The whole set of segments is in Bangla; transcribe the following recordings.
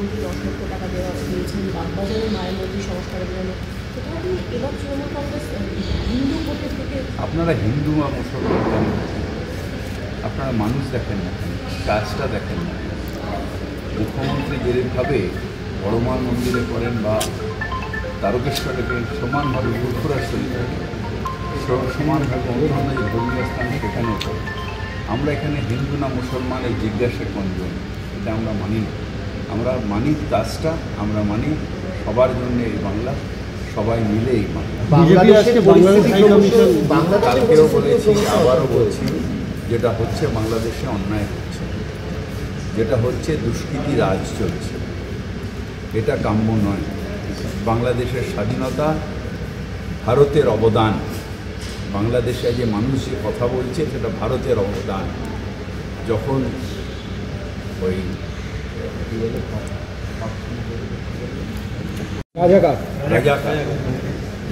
মুখ্যমন্ত্রী 10 লক্ষ টাকা দিয়েছেন বাগবাজারে মায়ের মন্দির সংস্কারের জন্য। সেটা আপনি এবার তৃণমূল কংগ্রেস হিন্দু ভোটের থেকে আপনারা হিন্দু বা মুসলমান কেন? আপনারা মানুষ দেখেন না, কাজটা দেখেন না। মুখ্যমন্ত্রী যেভাবে বড়মার মন্দিরে করেন বা তারকেশ্বরকে সমানভাবে ফুরফুরার সহিত সমানভাবে অন্যান্য যে ধর্মীয় স্থান সেখানেও করেন। আমরা এখানে হিন্দু না মুসলমান এই জিজ্ঞাসা কনজন, এটা আমরা মানি না। আমরা মানি কাজটা, আমরা মানি সবার জন্য এই বাংলা, সবাই মিলে এই বাংলা। কালকেও বলেছি, আবারও বলছি, যেটা হচ্ছে বাংলাদেশে অন্যায় হচ্ছে, যেটা হচ্ছে দুষ্কৃতি রাজ চলছে, এটা কাম্য নয়। বাংলাদেশের স্বাধীনতা ভারতের অবদান, বাংলাদেশে যে মানুষ যে কথা বলছে সেটা ভারতের অবদান। যখন ওই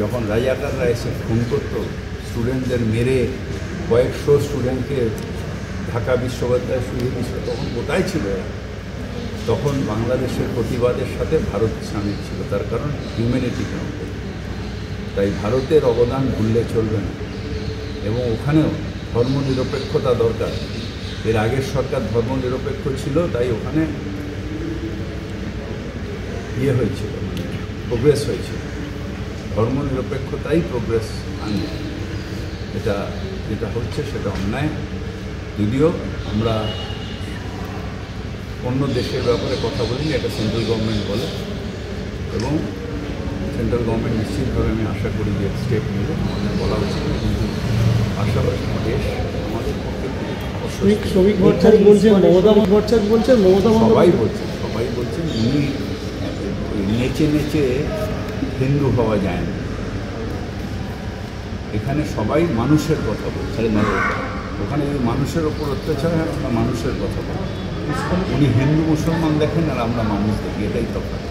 যখন রাজাকাররা এসে খুন করত, স্টুডেন্টদের মেরে কয়েকশো স্টুডেন্টকে ঢাকা বিশ্ববিদ্যালয়ে শুয়ে দিচ্ছিল, তখন কোথায় ছিল? তখন বাংলাদেশের প্রতিবাদের সাথে ভারত সামিল ছিল, তার কারণ হিউম্যানিটি কাউন্ট। তাই ভারতের অবদান ভুললে চলবে না। এবং ওখানেও ধর্মনিরপেক্ষতা দরকার। এর আগের সরকার ধর্মনিরপেক্ষ ছিল, তাই ওখানে হয়েছিল, প্রোগ্রেস হয়েছিল। ধর্মনিরপেক্ষতাই প্রোগ্রেস আনবে। এটা যেটা হচ্ছে সেটা অন্যায়। যদিও আমরা অন্য দেশের ব্যাপারে কথা বলিনি, এটা সেন্ট্রাল গভর্নমেন্ট বলে, এবং সেন্ট্রাল গভর্নমেন্ট নিশ্চিতভাবে আমি আশা করি যে স্টেপ নেবে, আমাদের বলা উচিত। কিন্তু পাশাপাশি দেশ আমাদের পক্ষে সবাই বলছেন উনি নেচে নেচে হিন্দু হওয়া যায় না। এখানে সবাই মানুষের কথা বলছে, ওখানে যদি মানুষের ওপর অত্যাচার হয় আমরা মানুষের কথা বলি। উনি হিন্দু মুসলমান দেখেন আর আমরা মানুষ দেখি, এটাই তফাৎ।